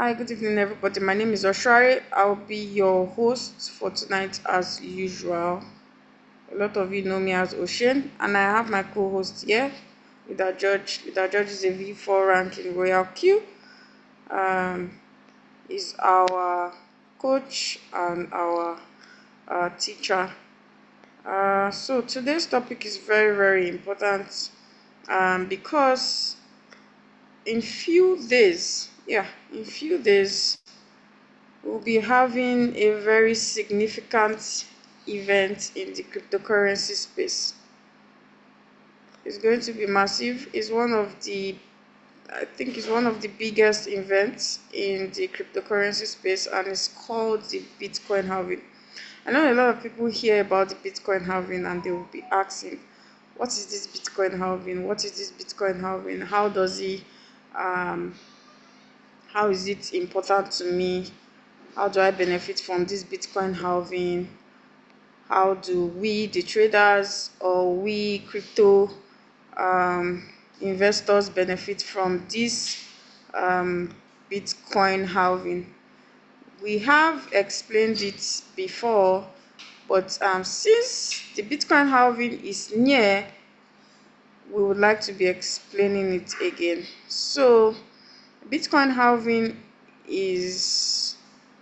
Hi, good evening, everybody. My name is Oshari. I'll be your host for tonight, as usual. A lot of you know me as Ocean, and I have my co-host here, Leader Judge. Leader Judge is a V4 ranking Royal Q. Is our coach and our teacher. So today's topic is very, very important because in few days, we'll be having a very significant event in the cryptocurrency space. It's going to be massive. I think it's one of the biggest events in the cryptocurrency space, and it's called the Bitcoin halving. I know a lot of people hear about the Bitcoin halving and they will be asking, what is this Bitcoin halving? What is this Bitcoin halving? How is it important to me? How do I benefit from this Bitcoin halving? How do we, the traders, or we crypto investors, benefit from this Bitcoin halving? We have explained it before, but since the Bitcoin halving is near, we would like to be explaining it again. So, Bitcoin halving is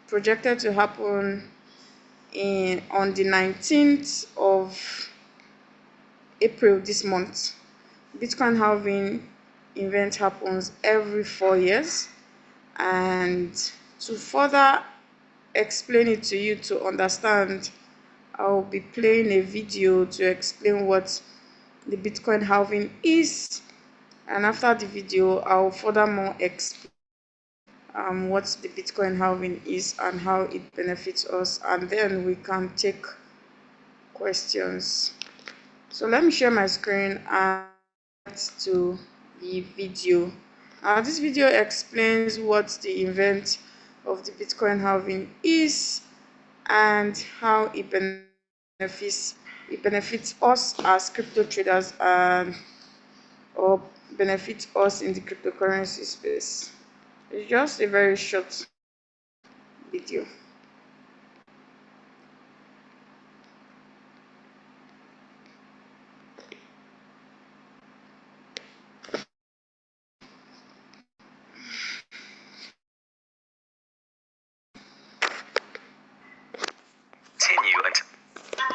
projected to happen on the 19th of April this month. Bitcoin halving event happens every 4 years, and to further explain it to you to understand, I'll be playing a video to explain what the Bitcoin halving is, and after the video I'll furthermore explain what the Bitcoin halving is and how it benefits us, and then we can take questions. So let me share my screen and get to the video. This video explains what the event of the Bitcoin halving is and how it benefits us as crypto traders or benefits us in the cryptocurrency space. It's just a very short video.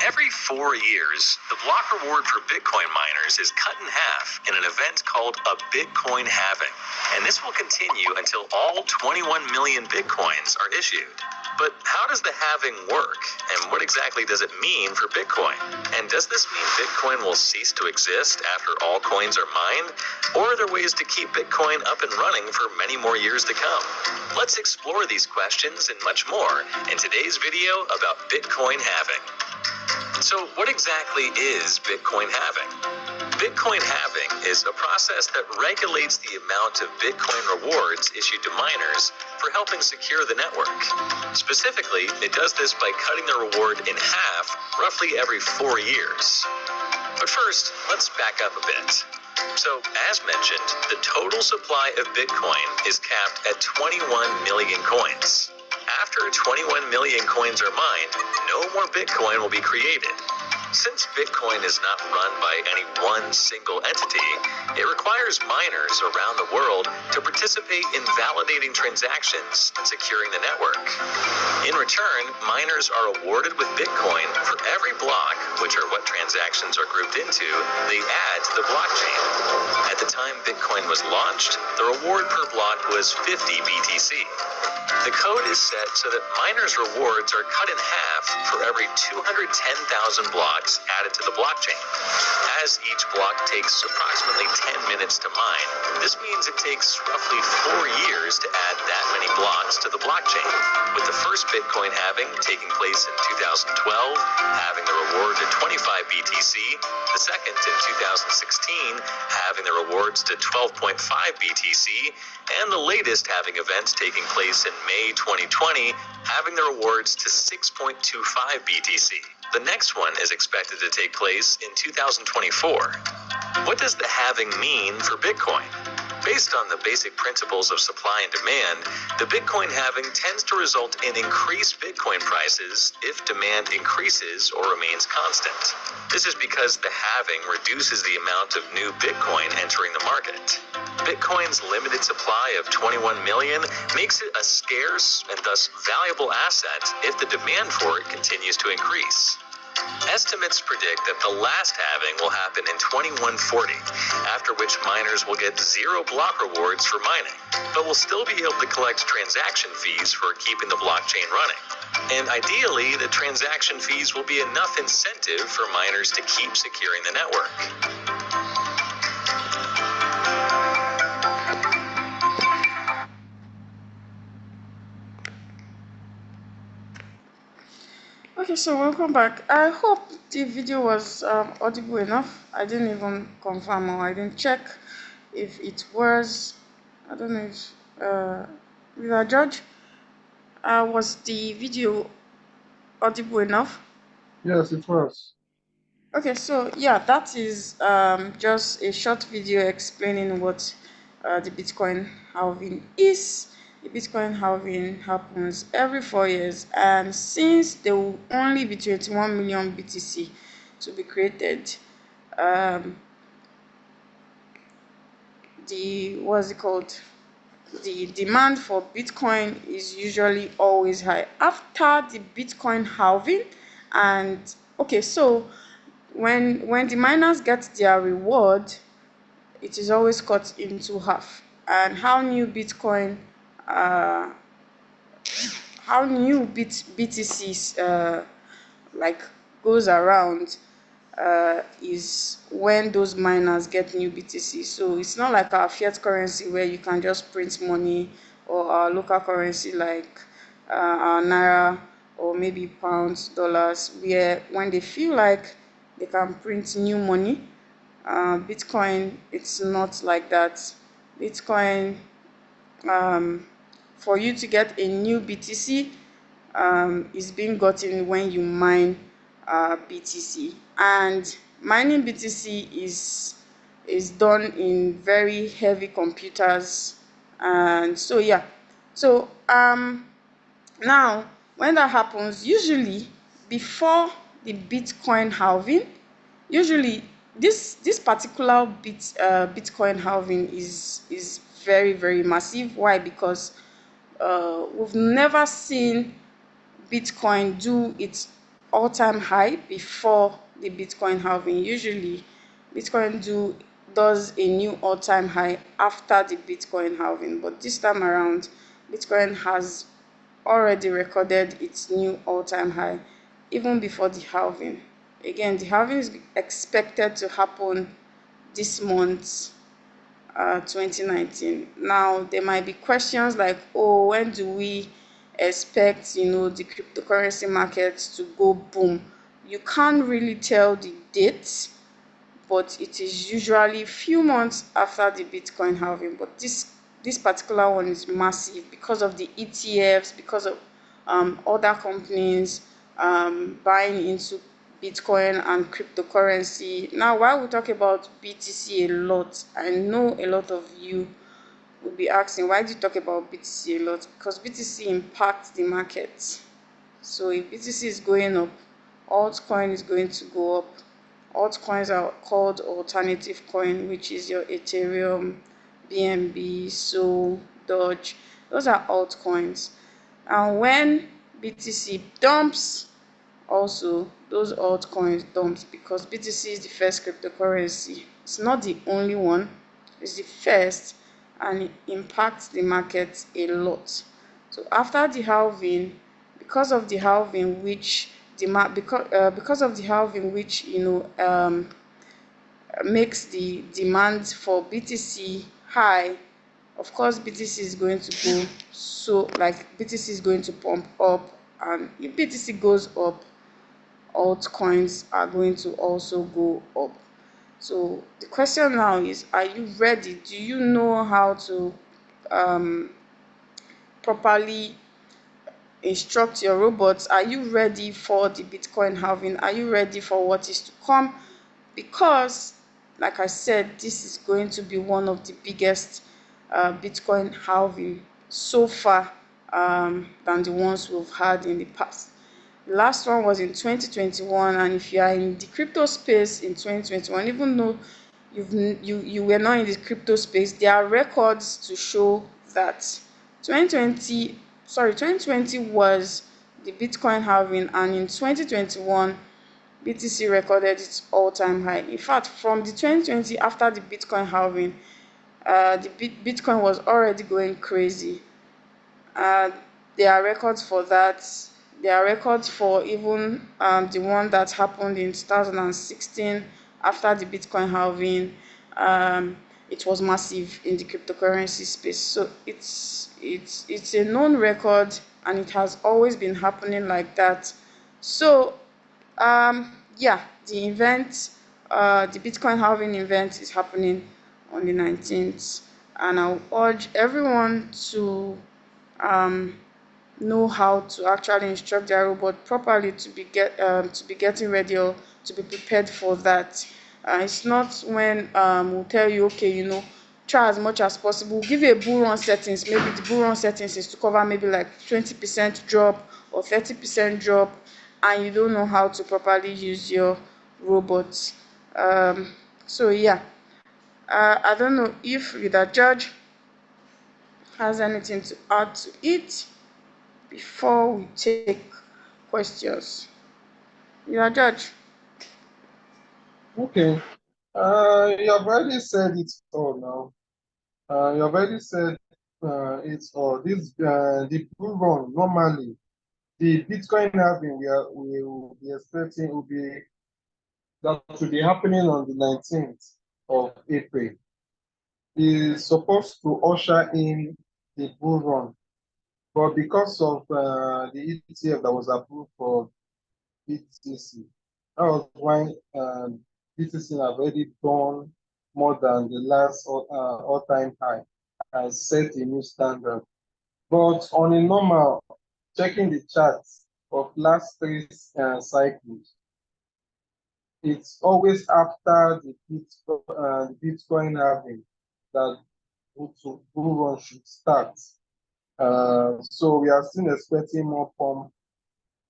Every 4 years, the block reward for Bitcoin miners is cut in half in an event called a Bitcoin halving. And this will continue until all 21 million Bitcoins are issued. But how does the halving work? And what exactly does it mean for Bitcoin? And does this mean Bitcoin will cease to exist after all coins are mined? Or are there ways to keep Bitcoin up and running for many more years to come? Let's explore these questions and much more in today's video about Bitcoin halving. So what exactly is Bitcoin halving? Bitcoin halving is a process that regulates the amount of Bitcoin rewards issued to miners for helping secure the network. Specifically, it does this by cutting the reward in half roughly every 4 years. But first, let's back up a bit. So, as mentioned, the total supply of Bitcoin is capped at 21 million coins. After 21 million coins are mined, no more Bitcoin will be created. Since Bitcoin is not run by any one single entity, it requires miners around the world to participate in validating transactions and securing the network. In return, miners are awarded with Bitcoin for every block, which are what transactions are grouped into, they add to the blockchain. At the time Bitcoin was launched, the reward per block was 50 BTC. The code is set so that miners' rewards are cut in half for every 210,000 blocks added to the blockchain. As each block takes approximately 10 minutes to mine, this means it takes roughly 4 years to add that many blocks to the blockchain, with the first Bitcoin halving taking place in 2012, having the reward to 25 BTC, the second in 2016, having the rewards to 12.5 BTC, and the latest halving event taking place in May 2020, having the rewards to 6.25 BTC. The next one is expected to take place in 2024. What does the halving mean for Bitcoin? Based on the basic principles of supply and demand, the Bitcoin halving tends to result in increased Bitcoin prices if demand increases or remains constant. This is because the halving reduces the amount of new Bitcoin entering the market. Bitcoin's limited supply of 21 million makes it a scarce and thus valuable asset if the demand for it continues to increase. Estimates predict that the last halving will happen in 2140, after which miners will get 0 block rewards for mining, but will still be able to collect transaction fees for keeping the blockchain running. And ideally, the transaction fees will be enough incentive for miners to keep securing the network. Okay, so welcome back. I hope the video was audible enough. I didn't even confirm, or I didn't check if it was. I don't know if with our judge, was the video audible enough? Yes, it was. Okay, so yeah, that is just a short video explaining what the Bitcoin halving is. The Bitcoin halving happens every 4 years, and since there will only be 21 million BTC to be created, what's it called? The demand for Bitcoin is usually always high after the Bitcoin halving. And okay, so when the miners get their reward, it is always cut into half. And how new Bitcoin BTCs like goes around is when those miners get new BTC. So it's not like our fiat currency where you can just print money, or our local currency like our naira, or maybe pounds, dollars, where when they feel like they can print new money. Bitcoin, it's not like that. Bitcoin, for you to get a new BTC, is being gotten when you mine BTC, and mining BTC is done in very heavy computers. And so yeah, so now when that happens, usually before the Bitcoin halving, usually this particular Bitcoin halving is very massive. Why? Because we've never seen Bitcoin do its all-time high before the Bitcoin halving. Usually Bitcoin does a new all-time high after the Bitcoin halving, but this time around Bitcoin has already recorded its new all-time high even before the halving. Again, the halving is expected to happen this month, 2019. Now there might be questions like, oh, when do we expect the cryptocurrency markets to go boom? You can't really tell the date, but it is usually few months after the Bitcoin halving. But this particular one is massive because of the ETFs, because of other companies buying into Bitcoin and cryptocurrency. Now, while we talk about BTC a lot, I know a lot of you will be asking, why do you talk about BTC a lot? Because BTC impacts the market. So if BTC is going up, altcoin is going to go up. Altcoins are called alternative coin, which is your Ethereum, BNB, Sol, Doge. Those are altcoins. And when BTC dumps, also those altcoins dumps, because BTC is the first cryptocurrency. It's not the only one, it's the first, and it impacts the market a lot. So after the halving, because of the halving which because of the halving which makes the demand for BTC high, of course BTC is going to go, so like BTC is going to pump up, and if BTC goes up, altcoins are going to also go up. So the question now is, are you ready? Do you know how to properly instruct your robots? Are you ready for the Bitcoin halving? Are you ready for what is to come? Because like I said, this is going to be one of the biggest Bitcoin halving so far than the ones we've had in the past. The last one was in 2021, and if you are in the crypto space in 2021, even though you were not in the crypto space, there are records to show that 2020 2020 was the Bitcoin halving, and in 2021 BTC recorded its all-time high. In fact, from the 2020 after the Bitcoin halving, the Bitcoin was already going crazy. Uh, there are records for that. There are records for even the one that happened in 2016 after the Bitcoin halving. Um, it was massive in the cryptocurrency space. So it's a known record, and it has always been happening like that. So yeah, the Bitcoin halving event is happening on the 19th, and I'll urge everyone to um, know how to actually instruct their robot properly to be getting ready or to be prepared for that. It's not when we'll tell you, okay, try as much as possible. Give you a bull run settings. Maybe the bull run settings is to cover maybe like 20% drop or 30% drop, and you don't know how to properly use your robot. Um, so yeah, I don't know if Reader Judge has anything to add to it before we take questions. Your judge. Okay. You have already said it all now. You have already said it's all. The bull run normally. The Bitcoin halving we will be expecting will be happening on the 19th of April. Is supposed to usher in the bull run, but because of the ETF that was approved for BTC, that was why BTC have already done more than the last all-time high and set a new standard. But on a normal, checking the charts of last three cycles, it's always after the Bitcoin halving that bull run should start. So we are still expecting more pump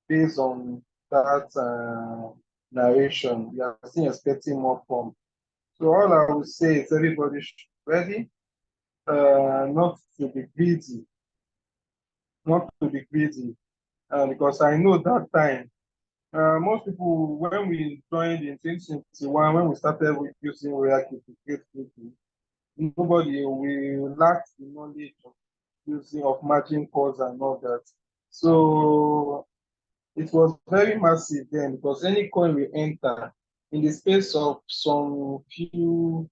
based on that narration. We are still expecting more pump. So all I would say is everybody should be ready, not to be greedy, not to be greedy, because I know that time. Most people, when we joined in 2021, when we started with using React to create crypto, nobody we lacked the knowledge of using of margin calls and all that. So it was very massive then because any coin we enter in the space of some few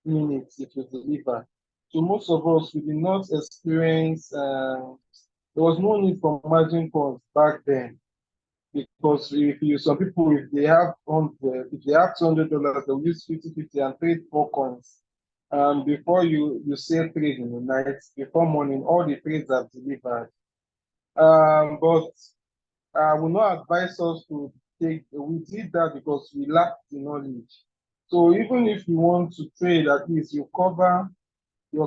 minutes it will deliver. So most of us we did not experience there was no need for margin calls back then because if you some people if they have $200 they'll use 50-50 and trade 4 coins. Before you say trade in the night, before morning, all the trades are delivered. But I will not advise us to we did that because we lack the knowledge. So even if you want to trade, at least your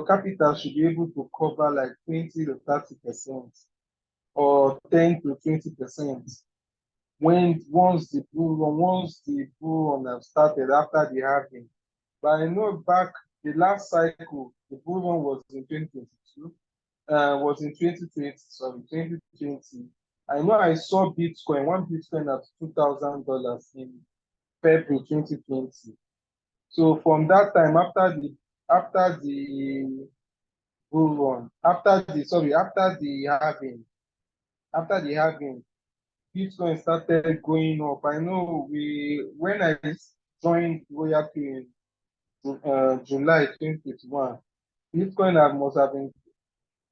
capital should be able to cover like 20 to 30% or 10 to 20% once the bull run have started after the halving. But I know back the last cycle, the bull run was in 2022, was in 2020, sorry, 2020. I know I saw one Bitcoin at $2,000 in February 2020. So from that time, after the bull run, after the halving, Bitcoin started going up. I know when I joined Royalty in July 2021, must have been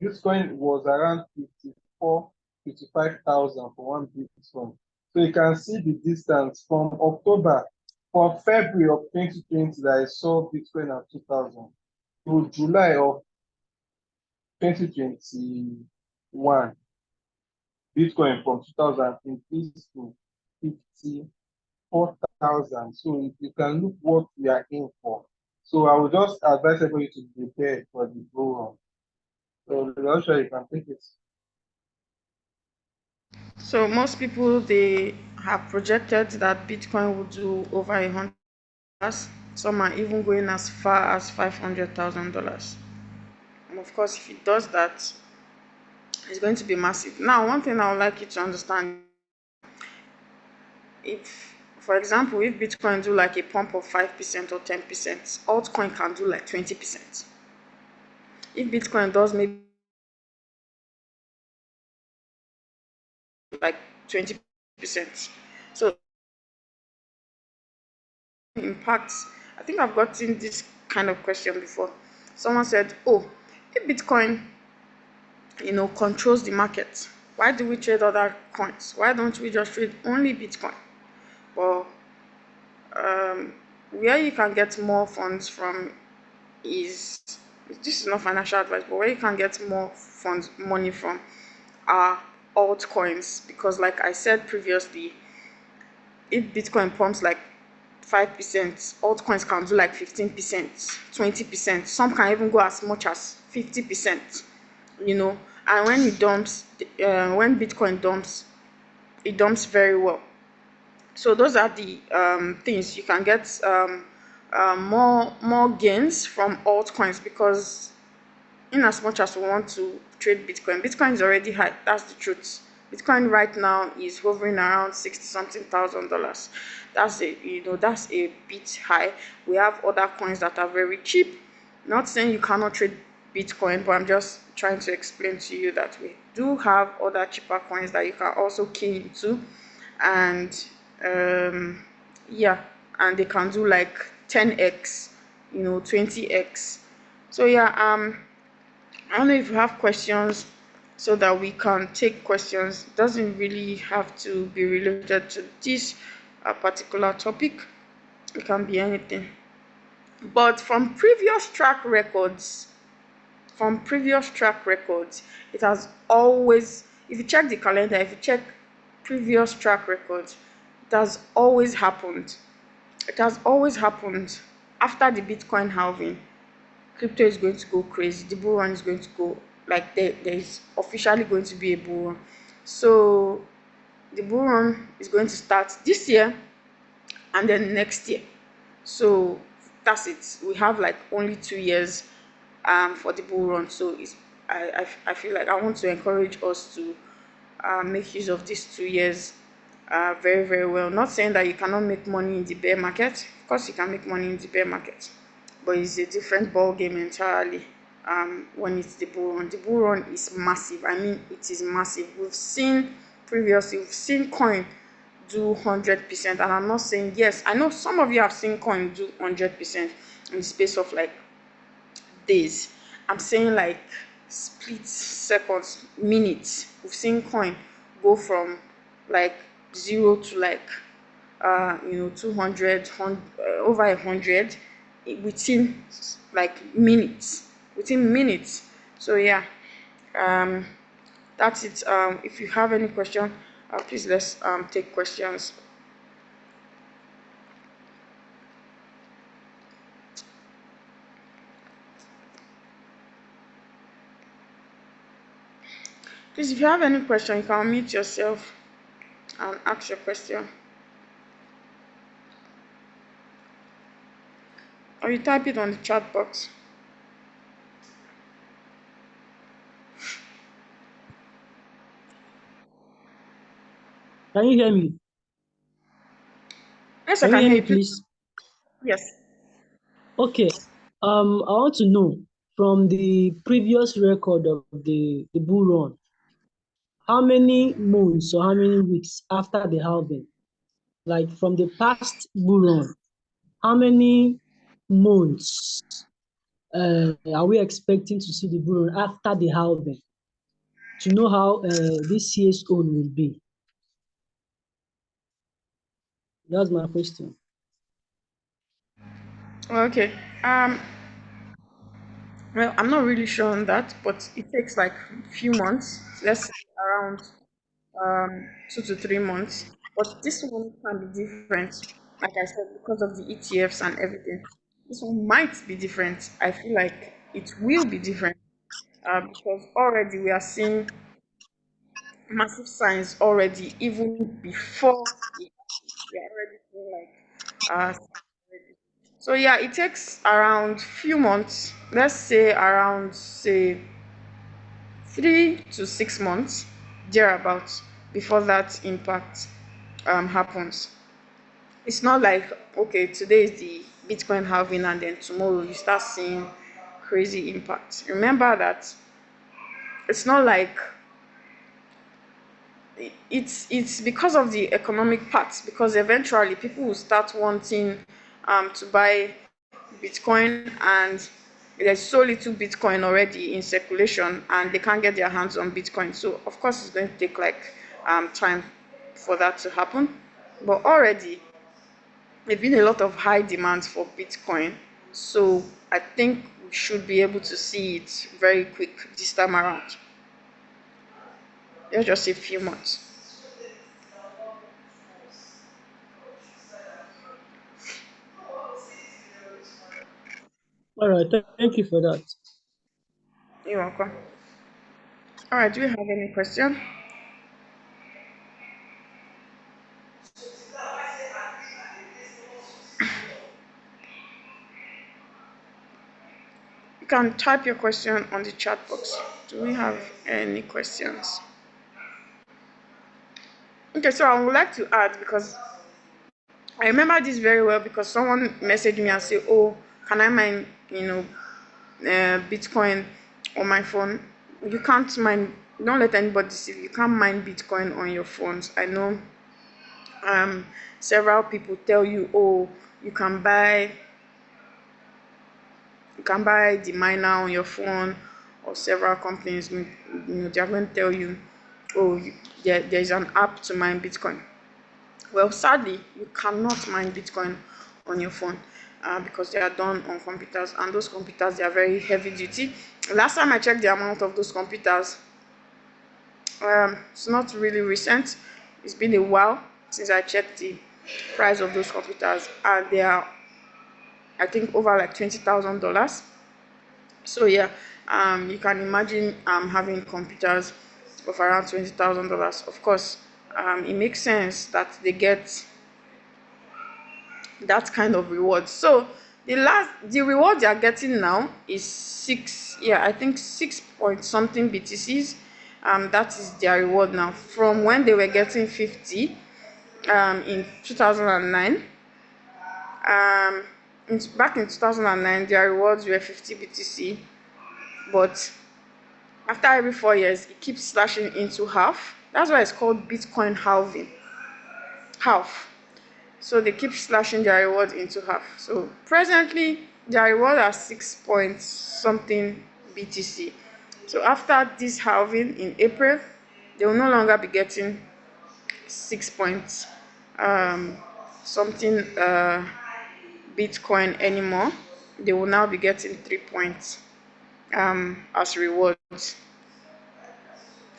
Bitcoin was around 54, 55,000 for one Bitcoin. So you can see the distance from February of 2020 that I saw Bitcoin at 2,000 to July of 2021, Bitcoin from 2,000 increased to 54,000. So you can look what we are in for. So I would just advise everybody to prepare for the bull run. So I'm sure you can take it. So most people they have projected that Bitcoin will do over $100. Some are even going as far as $500,000. And of course, if it does that, it's going to be massive. Now, one thing I would like you to understand, if, for example, if Bitcoin do like a pump of 5% or 10%, altcoin can do like 20%. If Bitcoin does maybe like 20%, so impacts. I think I've gotten this kind of question before. Someone said, "Oh, if Bitcoin, controls the market, why do we trade other coins? Why don't we just trade only Bitcoin?" Well, where you can get more funds from is, this is not financial advice, but where you can get more funds money from are altcoins, because like I said previously, if Bitcoin pumps like 5%, altcoins can do like 15%, 20%. Some can even go as much as 50%. And when it dumps, when Bitcoin dumps, it dumps very well. So those are the things you can get more gains from altcoins, because in as much as we want to trade Bitcoin is already high. That's the truth. Bitcoin right now is hovering around 60 something thousand dollars. That's a bit high. We have other coins that are very cheap. Not saying you cannot trade Bitcoin, but I'm just trying to explain to you that we do have other cheaper coins that you can also key into, and yeah, and they can do like 10x, 20x. So yeah, I don't know if you have questions so that we can take questions. It doesn't really have to be related to this particular topic. It can be anything. But from previous track records, it has always, if you check the calendar, if you check previous track records, it has always happened. It has always happened after the Bitcoin halving. Crypto is going to go crazy. The bull run is going to go, like, there is officially going to be a bull run. So the bull run is going to start this year and then next year. So that's it. We have like only 2 years for the bull run. So I feel like I want to encourage us to make use of these 2 years very, very well. Not saying that you cannot make money in the bear market. Of course, you can make money in the bear market, but it's a different ball game entirely. When it's the bull run, is massive. I mean, it is massive. We've seen coin do 100%, and I'm not saying, yes, I know some of you have seen coin do 100% in the space of like days. I'm saying like split seconds, minutes. We've seen coin go from like zero to like 200, over 100 within like minutes. Within minutes. So yeah, um, that's it. If you have any question, please let's take questions. Please, if you have any question, you can unmute yourself and ask your question, or you type it on the chat box. Can you hear me? Yes, I Can you can hear hear me, you. Please. please? Yes. Okay. I want to know from the previous record of the bull run, how many months or how many weeks after the halving, like from the past bull run, how many months are we expecting to see the bull run after the halving to know how this year's own will be? That's my question. Okay. Um. Well, I'm not really sure on that, but it takes like a few months. Let's say around 2 to 3 months. But this one can be different, like I said, because of the ETFs and everything. This one might be different. I feel like it will be different because already we are seeing massive signs already, even before we are already seeing signs already. So yeah, it takes around few months, let's say around say 3 to 6 months, thereabouts, before that impact happens. It's not like okay, today is the Bitcoin halving and then tomorrow you start seeing crazy impact. Remember that it's not like it's because of the economic part, because eventually people will start wanting to buy Bitcoin, and there's so little Bitcoin already in circulation and they can't get their hands on Bitcoin. So of course it's going to take like time for that to happen. But already there've been a lot of high demands for Bitcoin. So I think we should be able to see it very quick this time around. Let's just say a few months. All right, thank you for that. You're welcome. All right, do we have any question? You can type your question on the chat box. Do we have any questions? Okay, so I would like to add, because I remember this very well, because someone messaged me and said, "Oh, can I mine, Bitcoin on my phone?" You can't mine. Don't let anybody deceive you. You can't mine Bitcoin on your phones. I know. Several people tell you, "Oh, you can buy the miner on your phone," or several companies, they're going to tell you, "Oh, there's an app to mine Bitcoin." Well, sadly, you cannot mine Bitcoin on your phone because they are done on computers, and those computers, they are very heavy duty. Last time I checked the amount of those computers, it's not really recent. It's been a while since I checked the price of those computers, and they are, I think, over like $20,000. So yeah, you can imagine having computers of around $20,000. Of course, it makes sense that they get that kind of reward. So the reward they are getting now is I think 6 point something BTCs. That is their reward now, from when they were getting 50 in 2009. Back in 2009, their rewards were 50 BTC, but after every 4 years, it keeps slashing into half. That's why it's called Bitcoin halving. Half. So they keep slashing their reward into half. So presently, their reward are 6 point something BTC. So after this halving in April, they will no longer be getting 6 point something Bitcoin anymore. They will now be getting 3 points as rewards.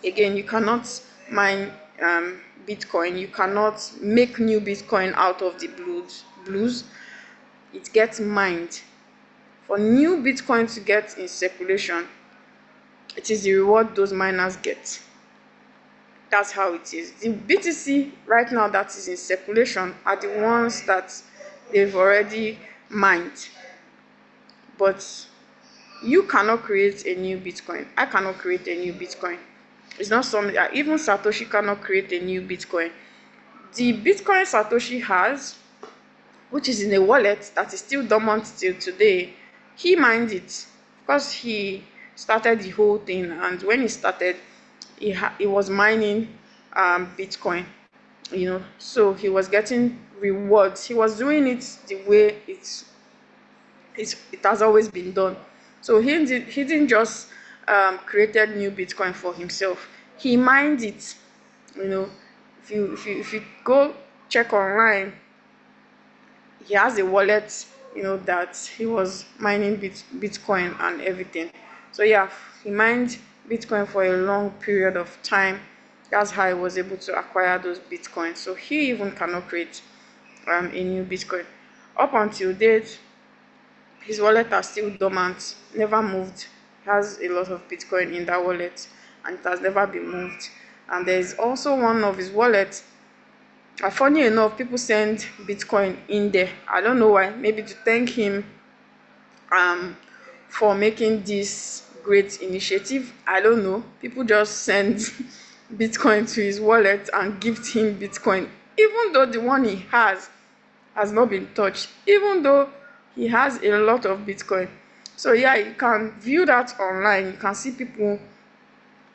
Again, you cannot mine Bitcoin. You cannot make new Bitcoin out of the blues. It gets mined. For new Bitcoin to get in circulation, it is the reward those miners get. That's how it is. The BTC right now that is in circulation are the ones that they've already mined. But you cannot create a new Bitcoin. I cannot create a new Bitcoin. It's not something, even Satoshi cannot create a new Bitcoin. The Bitcoin Satoshi has, which is in a wallet that is still dormant till today, he mined it because he started the whole thing. And when he started, he was mining Bitcoin, so he was getting rewards. He was doing it the way it has always been done. So he didn't just created new Bitcoin for himself. He mined it. You know, if you go check online, he has a wallet, that he was mining Bitcoin and everything. So yeah, he mined Bitcoin for a long period of time. That's how he was able to acquire those Bitcoins. So he even cannot create a new Bitcoin. Up until date, his wallet are still dormant, never moved. He has a lot of Bitcoin in that wallet and it has never been moved. And there's also one of his wallets. Funny enough, people send Bitcoin in there. I don't know why. Maybe to thank him um for making this great initiative. I don't know. People just send Bitcoin to his wallet and gift him Bitcoin, even though the one he has not been touched, even though he has a lot of Bitcoin. So yeah, you can view that online. You can see people.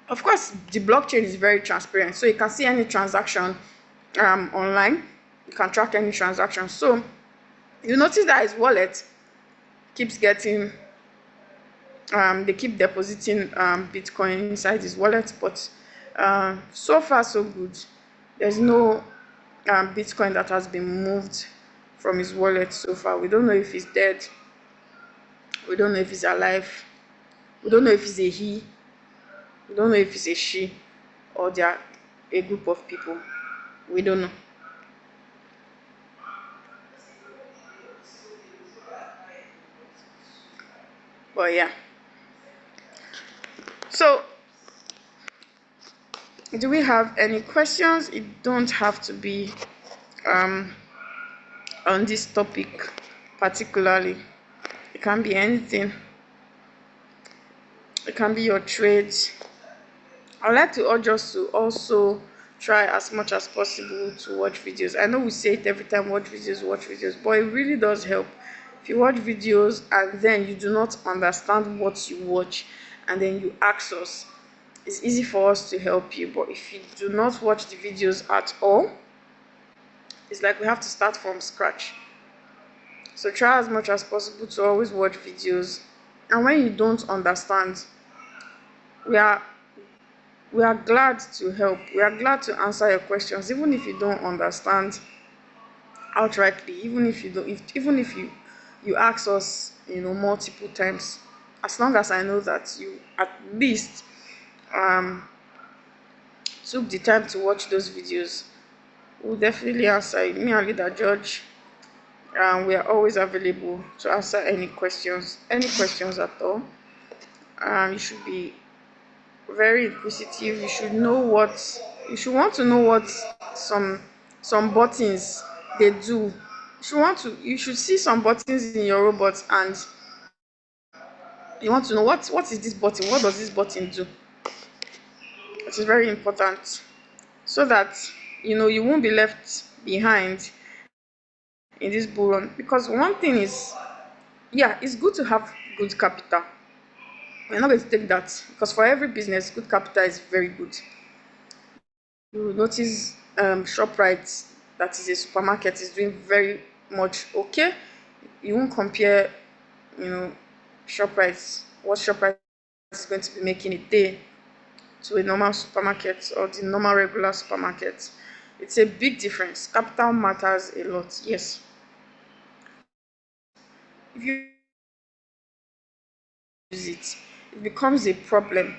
Of course, the blockchain is very transparent, so you can see any transaction online. You can track any transaction. So you notice that his wallet keeps getting they keep depositing Bitcoin inside his wallet, but so far so good. There's no Bitcoin that has been moved from his wallet so far. We don't know if he's dead. We don't know if he's alive. We don't know if he's a he. We don't know if it's a she, or they are a group of people. We don't know. But yeah. So, do we have any questions? It don't have to be um, on this topic particularly. It can be anything. It can be your trades. I'd like to urge us to also try as much as possible to watch videos. I know we say it every time, watch videos, but it really does help. If you watch videos and then you do not understand what you watch and then you ask us, it's easy for us to help you. But if you do not watch the videos at all, it's like we have to start from scratch. So try as much as possible to always watch videos. And when you don't understand, we are we are glad to help. We are glad to answer your questions, even if you don't understand outrightly. Even if you don't, even if you ask us, multiple times. As long as I know that you at least um took the time to watch those videos, we'll definitely answer you. Me and Leader George, we are always available to answer any questions at all. You should be very inquisitive. You should want to know what some some buttons they do. You should see some buttons in your robot and you want to know what is this button, what does this button do. It is very important, so that you won't be left behind in this bull run. Because one thing is, yeah, it's good to have good capital. We're not going to take that, because for every business, good capital is very good. You will notice Shoprite, that is a supermarket, is doing very much okay. You won't compare, you know, what Shoprite is going to be making a day to a normal supermarket or the normal regular supermarket. It's a big difference. Capital matters a lot, yes. If you use it, it becomes a problem.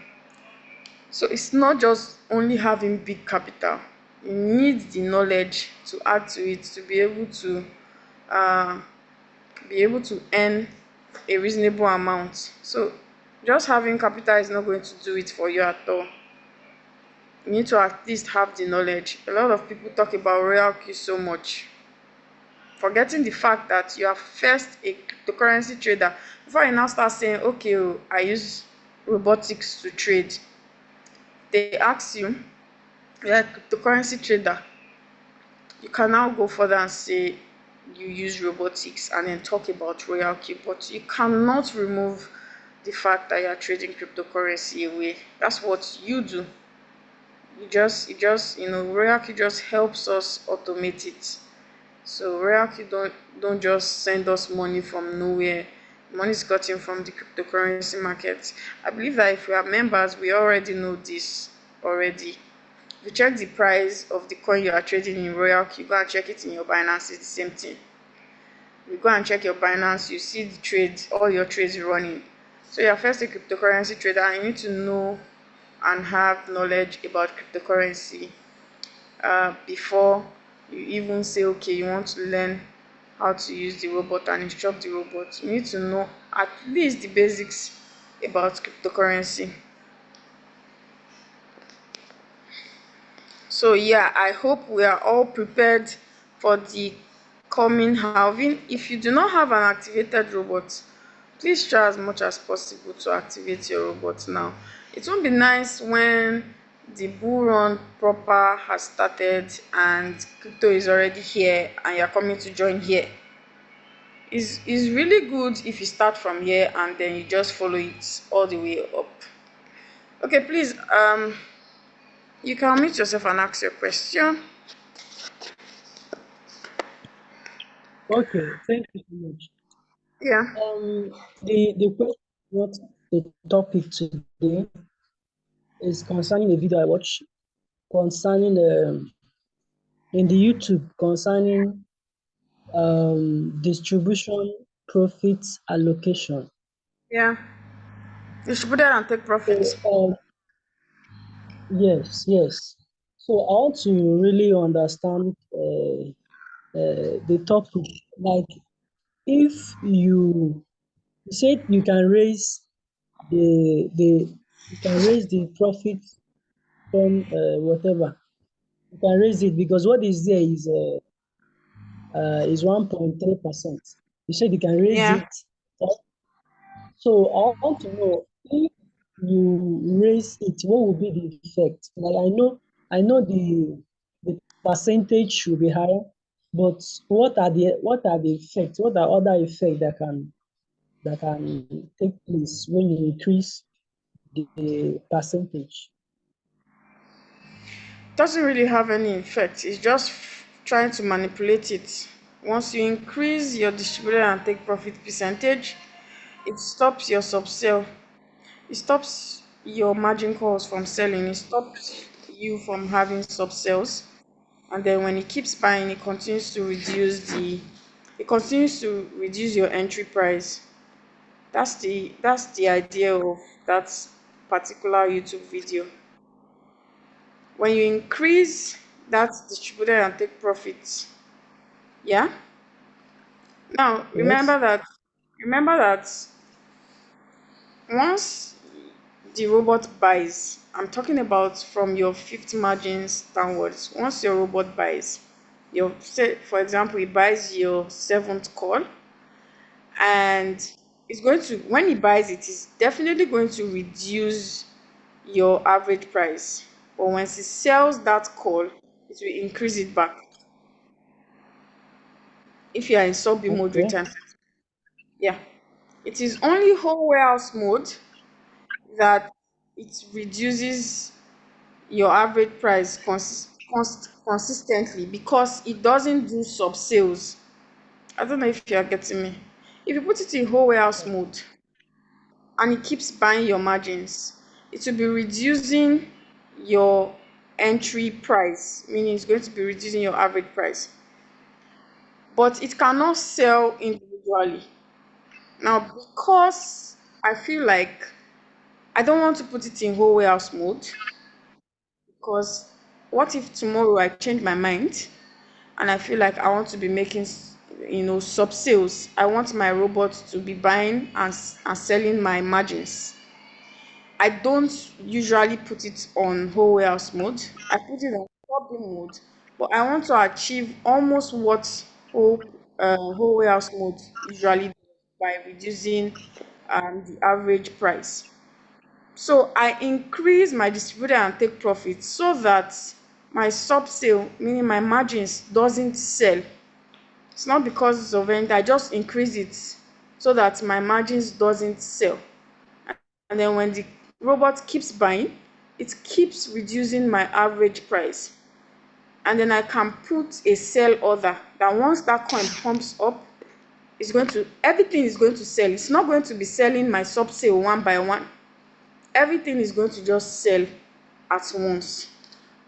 So it's not just only having big capital. You need the knowledge to add to it to uh, be able to earn a reasonable amount. So just having capital is not going to do it for you at all. You need to at least have the knowledge. A lot of people talk about royal Q so much, forgetting the fact that you are first a cryptocurrency trader before you now start saying, okay, I use robotics to trade. They ask you, you're a cryptocurrency trader. You can now go further and say you use robotics and then talk about royal Q, but you cannot remove the fact that you are trading cryptocurrency away. That's what you do. Royal Q just helps us automate it. So royal Q don't just send us money from nowhere. Money is gotten from the cryptocurrency market. I believe that if we are members, we already know this already. If you check the price of the coin you are trading in royal Q, go and check it in your Binance. It's the same thing. You go and check your Binance, you see the trades, all your trades running. So you're first a cryptocurrency trader and you need to know and have knowledge about cryptocurrency before you even say, okay, you want to learn how to use the robot and instruct the robot. You need to know at least the basics about cryptocurrency. So yeah, I hope we are all prepared for the coming halving. If you do not have an activated robot, please try as much as possible to activate your robot now. It won't be nice when the bull run proper has started and crypto is already here and you're coming to join here. It's really good if you start from here and then you just follow it all the way up. Okay, please, you can unmute yourself and ask your question. Okay, thank you so much. Yeah. The question, what the topic today is concerning a video I watched concerning in the YouTube concerning distribution profits allocation. Yeah. Distributed and take profit. So yes. So I want to really understand the topic. Like if you said the you can raise the profit from whatever. You can raise it because what is there is 1.3%. You said you can raise Yeah. it. So I want to know if you raise it, what will be the effect? Like I know the percentage should be higher, but what are the effects? What are other effects that can take place when you increase the percentage? Doesn't really have any effect. It's just trying to manipulate it. Once you increase your distributed and take profit percentage, it stops your sub-sell. It stops your margin calls from selling. It stops you from having sub-sales. And then when it keeps buying, it continues to reduce your entry price. That's the idea of that particular YouTube video. When you increase that distributed and take profits, yeah. Now Yes. remember that once the robot buys, I'm talking about from your fifth margins downwards. Once your robot buys, your say for example, he buys your seventh call, and it's going to when he buys it, it's definitely going to reduce your average price. But once he sells that call, it will increase it back. If you are in sub mode Okay. return, yeah, it is only whole warehouse mode that it reduces your average price consistently because it doesn't do sub sales. I don't know if you are getting me. If you put it in whole warehouse mode and it keeps buying your margins, it will be reducing your entry price, meaning it's going to be reducing your average price, but it cannot sell individually. Now, because I feel like I don't want to put it in whole warehouse mode, because what if tomorrow I change my mind and I feel like I want to be making, sub sales? I want my robot to be buying and selling my margins. I don't usually put it on whole warehouse mode. I put it on sub mode, but I want to achieve almost what whole warehouse mode usually does by reducing the average price. So I increase my distributor and take profit so that my sub sale, meaning my margins, doesn't sell. It's not because of anything. I just increase it so that my margins doesn't sell. And then when the robot keeps buying, it keeps reducing my average price. And then I can put a sell order that once that coin pumps up, everything is going to sell. It's not going to be selling my sub sale one by one. Everything is going to just sell at once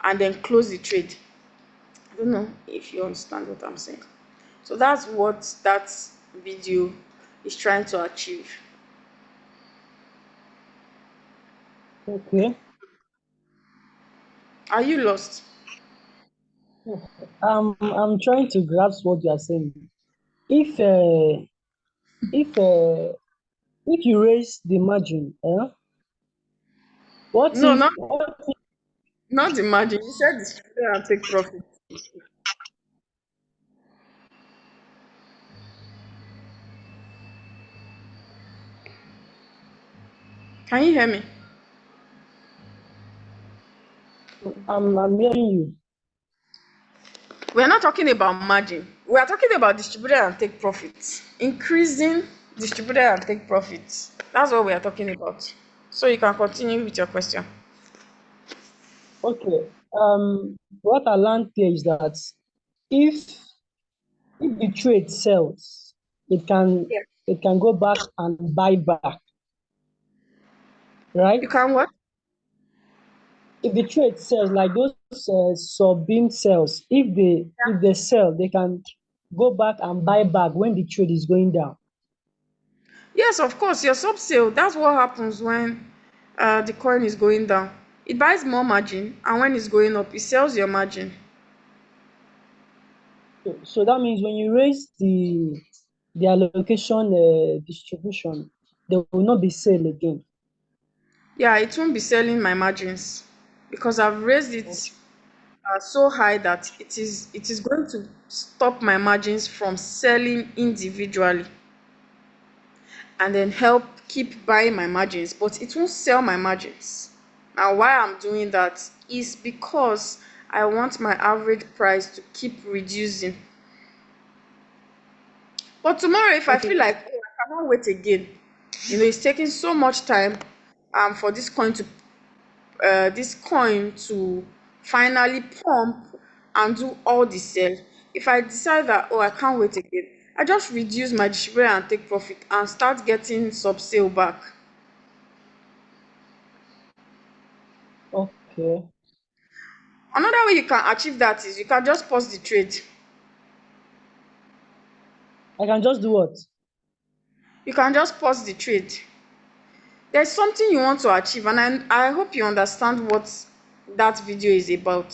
and then close the trade. I don't know if you understand what I'm saying. So that's what that video is trying to achieve. Okay. Are you lost? I'm trying to grasp what you are saying. if uh, if uh, if you raise the margin, what No, if not not the margin. You said distributor and take profit. Can you hear me? I'm hearing you? We're not talking about margin. We are talking about distributor and take profit. Increasing distributor and take profit. That's what we are talking about. So you can continue with your question. Okay. What I learned here is that if if the trade sells, it can Yeah. it can go back and buy back, right? You can what? If the trade sells, like those sub-beam cells, if they sell, they can go back and buy back when the trade is going down. Yes, of course. Your sub sale. That's what happens when the coin is going down. It buys more margin, and when it's going up, it sells your margin. So that means when you raise the allocation distribution, there will not be sale again. Yeah, it won't be selling my margins because I've raised it so high that it is going to stop my margins from selling individually and then help keep buying my margins, but it won't sell my margins. Now, why I'm doing that is because I want my average price to keep reducing. But tomorrow, if I feel Okay. like, oh, I cannot wait again, it's taking so much time for this coin to finally pump and do all the sell. If I decide that, oh, I can't wait again, I just reduce my distributor and take profit and start getting sub sale back. Okay. Another way you can achieve that is you can just pause the trade. I can just do what? You can just pause the trade. There's something you want to achieve, and I hope you understand what that video is about.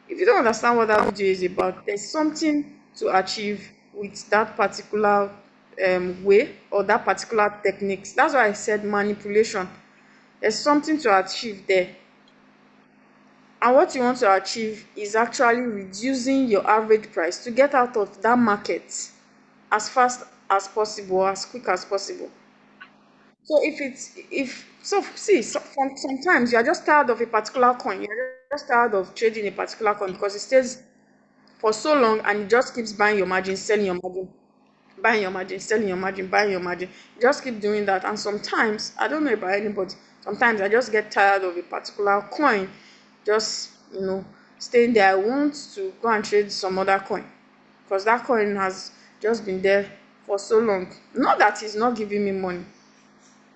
If you don't understand what that video is about, there's something to achieve with that particular way or that particular techniques. That's why I said manipulation. There's something to achieve there. And what you want to achieve is actually reducing your average price to get out of that market as fast as possible, as quick as possible. So if so see sometimes you are just tired of a particular coin, you're just tired of trading a particular coin because it stays for so long and it just keeps buying your margin, selling your margin, buying your margin, selling your margin, buying your margin. You just keep doing that. And sometimes, I don't know about anybody, sometimes I just get tired of a particular coin, just staying there. I want to go and trade some other coin because that coin has just been there for so long. Not that it's not giving me money,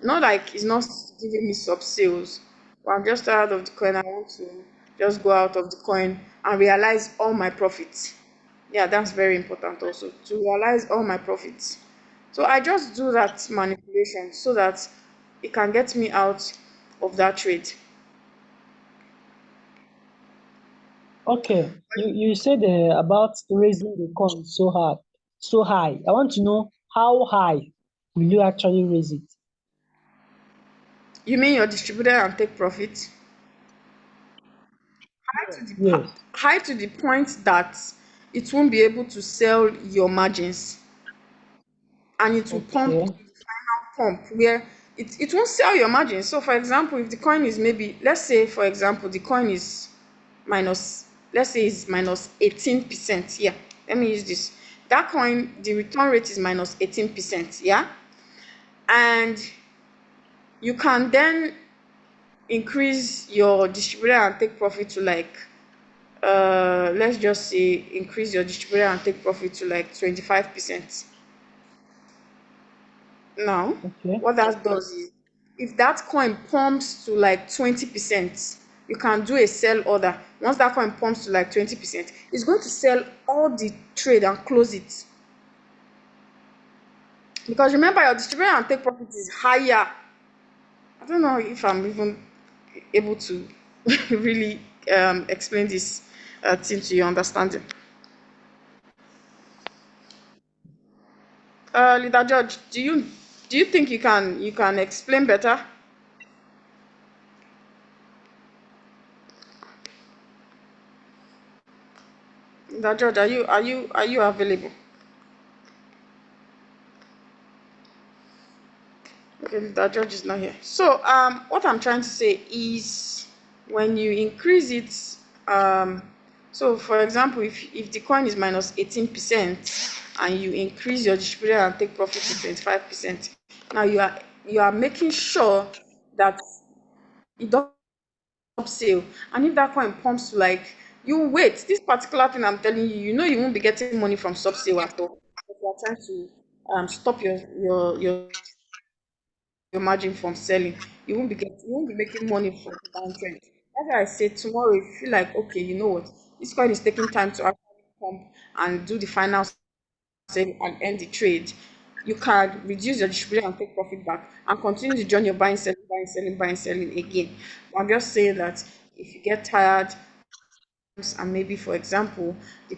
not like it's not giving me sub sales, but I'm just tired of the coin. I want to just go out of the coin and realize all my profits. Yeah, that's very important also to realize all my profits. So I just do that manipulation so that it can get me out of that trade. Okay. You said about raising the coin so high. I want to know how high will you actually raise it? You mean your distributor and take profit? Yes. High to the point that it won't be able to sell your margins and it will Okay. pump where it won't sell your margin. So for example, if the coin is maybe, let's say for example, the coin is minus, let's say it's minus 18%. Yeah, let me use this. That coin, the return rate is minus 18%. Yeah. And you can then increase your distributor and take profit to like let's just say increase your distributor and take profit to like 25%. Now, Okay. what that does is, if that coin pumps to like 20%, you can do a sell order. Once that coin pumps to like 20%, it's going to sell all the trade and close it. Because remember, your distributor and take profit is higher. I don't know if I'm even able to really explain this thing to your understanding. Leader George, do you think you can explain better? Leader George, are you available? Okay, Leader George is not here. So what I'm trying to say is when you increase it, so for example, if the coin is minus 18% and you increase your distributor and take profit to 25%, now you are making sure that it doesn't stop sale. And if that coin pumps to like, you wait, this particular thing I'm telling you, you won't be getting money from sub sale at all. If you are trying to stop your margin from selling, you won't be making money from the downtrend. That's why I say tomorrow, if you feel like, okay, you know what, this coin is taking time to actually pump and do the final sell and end the trade, you can reduce your distributor and take profit back and continue the journey of buying, selling, buying, selling, buying, selling again. But I'm just saying that if you get tired and maybe, for example, the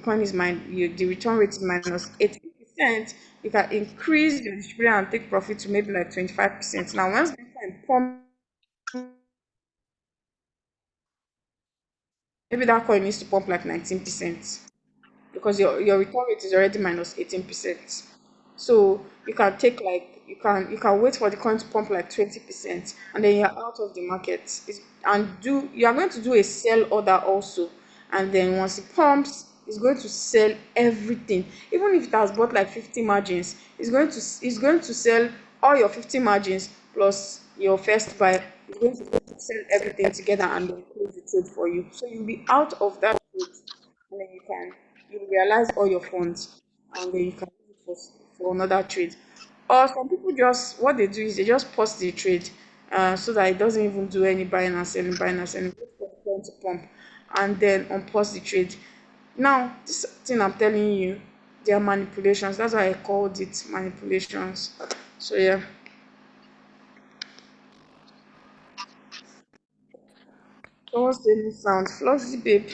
return rate is minus 18%, you can increase your distributor and take profit to maybe like 25%. Now, once Bitcoin pump, maybe that coin needs to pump like 19%. Because your return rate is already minus 18%. So you can wait for the coin to pump like 20%, and then you're out of the market. You are going to do a sell order also, and then once it pumps, it's going to sell everything. Even if it has bought like 50 margins, it's going to sell all your 50 margins plus your first buy. It's going to sell everything together and then close the trade for you. So you'll be out of that trade, and then you realize all your funds, and then you can use it for another trade. Or some people, just what they do is they just pause the trade, so that it doesn't even do any buying and selling, wait for the coin to pump, and then unpause the trade. Now, this thing I'm telling you, they are manipulations. That's why I called it manipulations. So yeah. So what's the new sound? Flossy babe.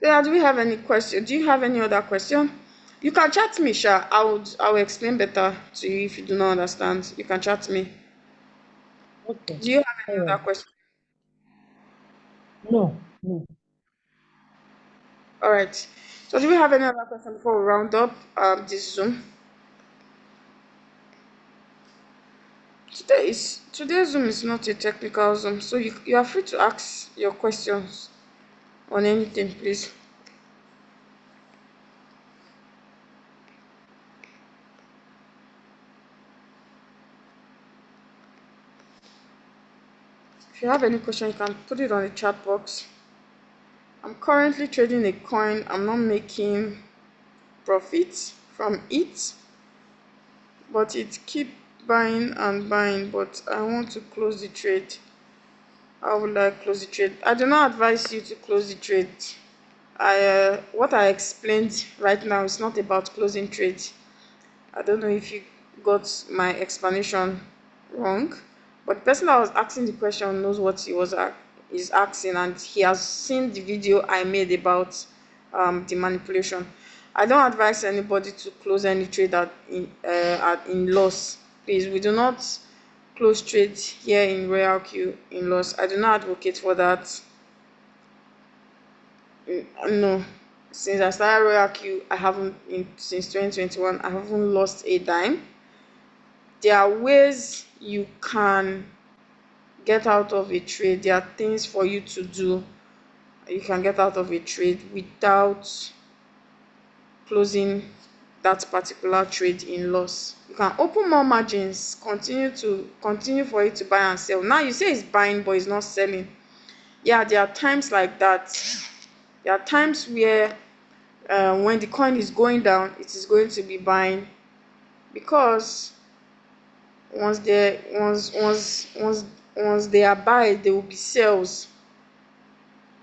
Yeah, do we have any question? Do you have any other question? You can chat me, Sha. I will explain better to you if you do not understand. You can chat me. Okay. Do you have any All other right. question? No, no. All right. So do we have any other question before we round up this Zoom? Today's Zoom is not a technical Zoom, so you are free to ask your questions on anything, please. If you have any question, you can put it on the chat box. I'm currently trading a coin. I'm not making profits from it, but it keep buying and buying, but I want to close the trade. How would I close the trade? I do not advise you to close the trade. What I explained right now is not about closing trades. I don't know if you got my explanation wrong, but the person that was asking the question knows what is asking, and he has seen the video I made about the manipulation. I don't advise anybody to close any trade in loss. Please, we do not close trades here in Royal Q in loss. I do not advocate for that. No, since I started Royal Q, since 2021, I haven't lost a dime. There are ways you can get out of a trade. There are things for you to do. You can get out of a trade without closing that particular trade in loss. You can open more margins, continue for it to buy and sell. Now you say it's buying, but it's not selling. Yeah, there are times like that. There are times where when the coin is going down, it is going to be buying, because once they are buy, there will be sales.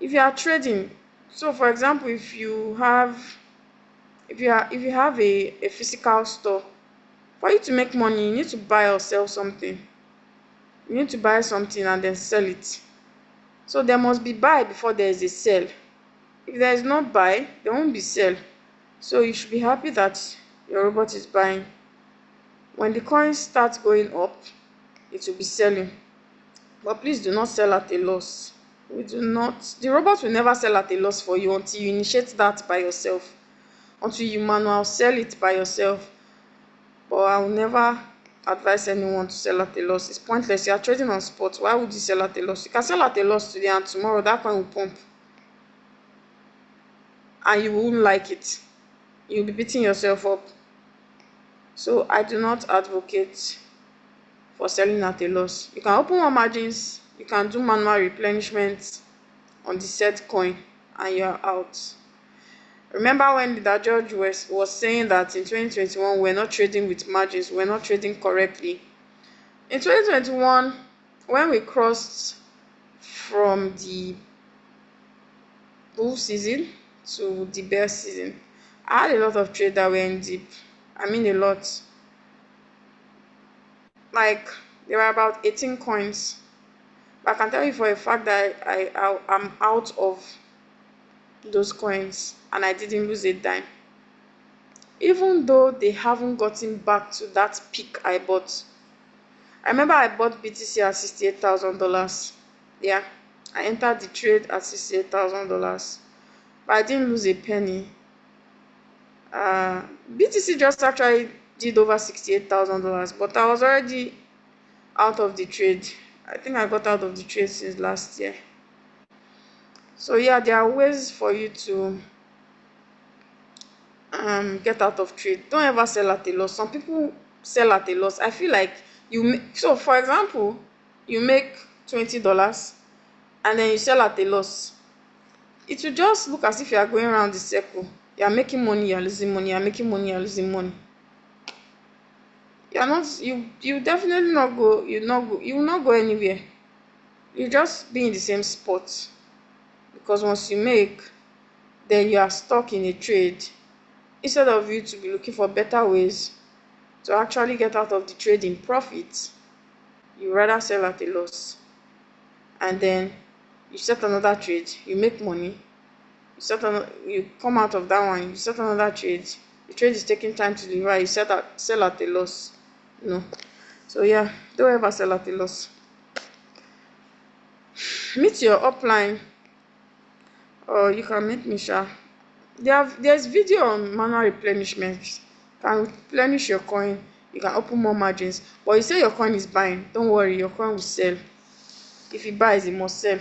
If you are trading, so for example, if you have a physical store, for you to make money, you need to buy or sell something. You need to buy something and then sell it. So there must be buy before there is a sell. If there is no buy, there won't be sell. So you should be happy that your robot is buying. When the coin starts going up, it will be selling. But please do not sell at a loss. We do not. The robot will never sell at a loss for you until you initiate that by yourself. Until you manual sell it by yourself. But I will never advise anyone to sell at a loss. It's pointless. You are trading on spot. Why would you sell at a loss? You can sell at a loss today and tomorrow that coin will pump. And you won't like it. You'll be beating yourself up. So I do not advocate for selling at a loss. You can open more margins. You can do manual replenishment on the said coin and you're out. Remember when the judge was saying that in 2021 we're not trading with margins, we're not trading correctly. In 2021, when we crossed from the bull season to the bear season, I had a lot of trade that were in deep. I mean a lot. Like there were about 18 coins. But I can tell you for a fact that I'm out of those coins and I didn't lose a dime. Even though they haven't gotten back to that peak I bought. I remember I bought BTC at $68,000. Yeah, I entered the trade at $68,000. But I didn't lose a penny. BTC just actually did over $68,000, but I was already out of the trade. I think I got out of the trade since last year. So yeah, there are ways for you to get out of trade. Don't ever sell at a loss. Some people sell at a loss. I feel like so for example, you make $20 and then you sell at a loss. It will just look as if you are going around the circle. You are making money, you are losing money, you are making money, you are losing money. You are not you definitely not go, you will not go anywhere. You just be in the same spot. Because once you make, then you are stuck in a trade. Instead of you to be looking for better ways to actually get out of the trade in profit, you rather sell at a loss. And then you set another trade, you make money. You come out of that one, you set another trade. The trade is taking time to deliver, you sell at a loss. No. So yeah, don't ever sell at a loss. Meet your upline, or you can meet me, sha. There's video on manual replenishment. You can replenish your coin, you can open more margins. But you say your coin is buying, don't worry, your coin will sell. If it buys, it must sell.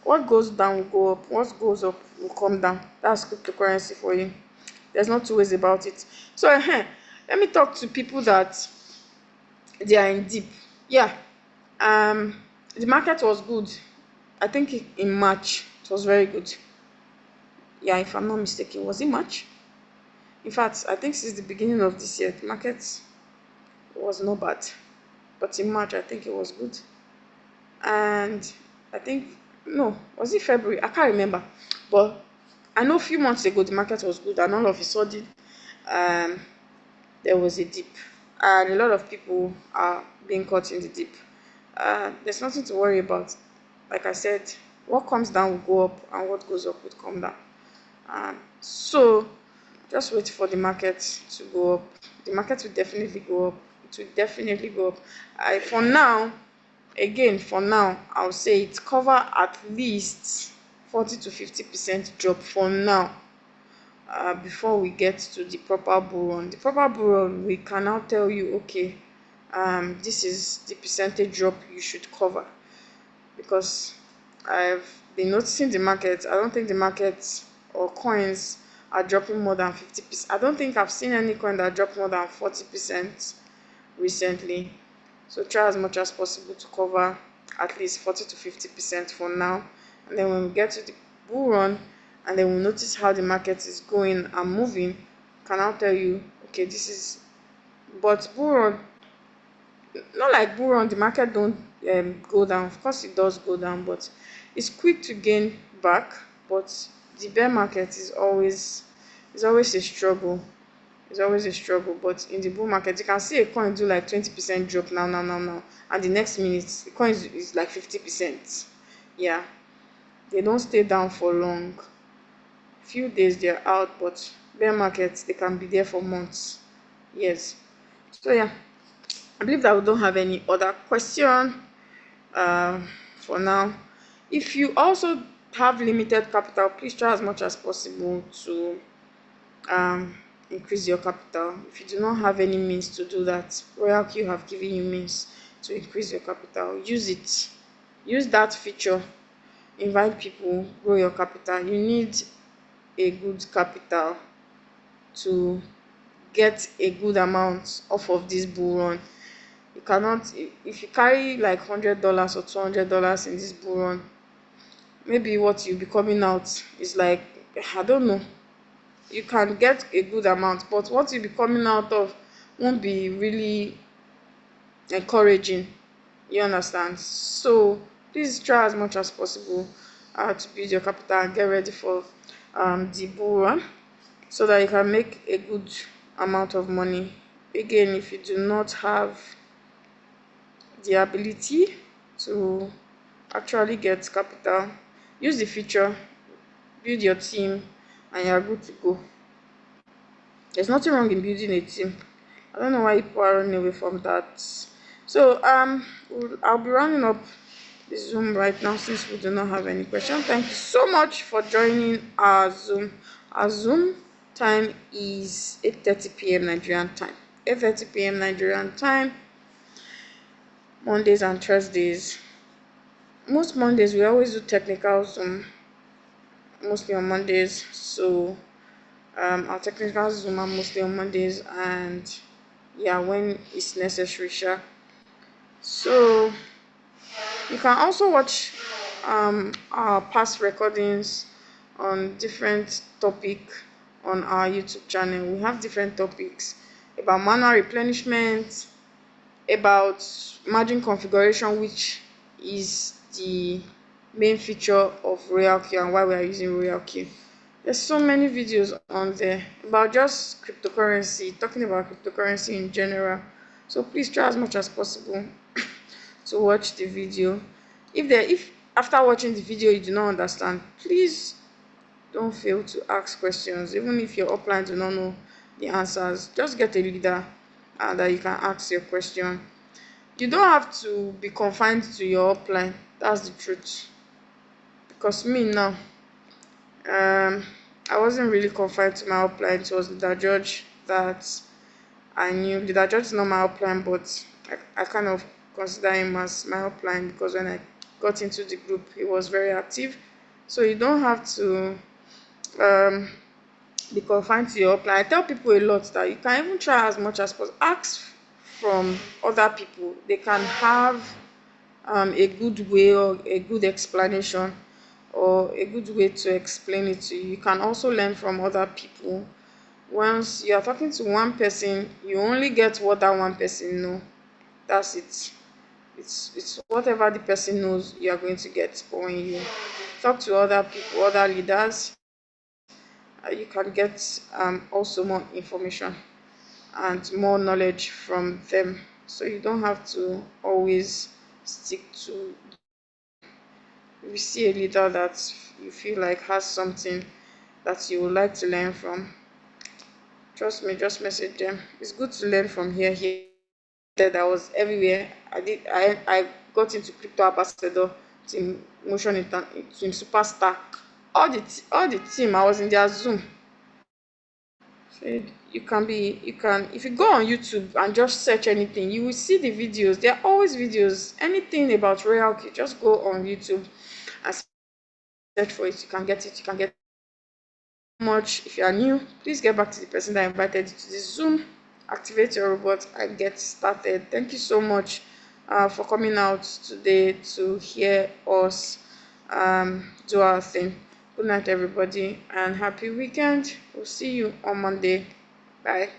What goes down will go up, what goes up will come down. That's cryptocurrency for you. There's no two ways about it. So let me talk to people that they are in deep. Yeah, the market was good. I think in March it was very good. Yeah, if I'm not mistaken, was it March? In fact, I think since the beginning of this year, the market was not bad. But in March, I think it was good. And I think, no, was it February? I can't remember. But I know a few months ago, the market was good. And all of a sudden, there was a dip. And a lot of people are being caught in the dip. There's nothing to worry about. Like I said, what comes down will go up and what goes up will come down. So just wait for the market to go up. The market will definitely go up. It will definitely go up. For now, I'll say it cover at least 40 to 50% drop for now. Before we get to the proper bull run. The proper bull run, we can now tell you, okay, this is the percentage drop you should cover. Because I've been noticing the market. I don't think the market or coins are dropping more than 50%. I don't think I've seen any coin that dropped more than 40% recently. So try as much as possible to cover at least 40 to 50% for now. And then when we get to the bull run, and then we'll notice how the market is going and moving, can now tell you, okay, this is, but bull run, not like bull run, the market don't go down. Of course it does go down, but it's quick to gain back. But the bear market is always a struggle. It's always a struggle. But in the bull market, you can see a coin do like 20% drop now, and the next minute the coin is like 50%. Yeah, they don't stay down for long. Few days they're out, but bear markets, they can be there for months. Yes. So yeah, I believe that we don't have any other question for now. If you also have limited capital, please try as much as possible to um, increase your capital. If you do not have any means to do that, Royal Q have given you means to increase your capital. Use it. Use that feature. Invite people, grow your capital. You need a good capital to get a good amount off of this bull run. You cannot, if you carry like $100 or $200 in this bull run, maybe what you'll be coming out is like, I don't know, you can get a good amount, but what you'll be coming out of won't be really encouraging. You understand? So please try as much as possible to build your capital and get ready for the bull run so that you can make a good amount of money. Again, if you do not have the ability to actually get capital, use the feature, build your team, and you're good to go. There's nothing wrong in building a team. I don't know why people are running away from that. So I'll be running up the Zoom right now since we do not have any question. Thank you so much for joining our Zoom. Our Zoom time is 8:30 p.m. Nigerian time. 8:30 p.m. Nigerian time, Mondays and Thursdays. Most Mondays we always do technical Zoom, mostly on Mondays. So our technical Zoom are mostly on Mondays, and yeah, when it's necessary, sure. So you can also watch our past recordings on different topic on our YouTube channel. We have different topics about manual replenishment, about margin configuration, which is the main feature of Royal Q and why we are using Royal Q. There's so many videos on there about just cryptocurrency, talking about cryptocurrency in general. So please try as much as possible to watch the video. If after watching the video you do not understand, please don't fail to ask questions. Even if your upline do not know the answers, just get a leader that you can ask your question. You don't have to be confined to your upline. That's the truth. Because me now, I wasn't really confined to my upline. It was the judge that I knew. The judge is not my upline, but I kind of consider him as my upline because when I got into the group, he was very active. So you don't have to um, be confined to your upline. I tell people a lot that you can even try as much as possible. Ask from other people. They can have a good way or a good explanation or a good way to explain it to you. You can also learn from other people. Once you are talking to one person, you only get what that one person know. That's it. It's whatever the person knows you are going to get. But when you talk to other people, other leaders, you can get also more information and more knowledge from them. So you don't have to always stick to if you see a leader that you feel like has something that you would like to learn from, trust me, just message them. It's good to learn from here. That I was everywhere. I got into crypto ambassador, team motion team superstar. All the team, I was in their Zoom. So you can if you go on YouTube and just search anything, you will see the videos. There are always videos. Anything about Royal Q, just go on YouTube and search for it. You can get it. You can get much. If you are new, please get back to the person that invited you to this Zoom. Activate your robot and get started. Thank you so much for coming out today to hear us do our thing. Good night, everybody, and happy weekend. We'll see you on Monday. Bye.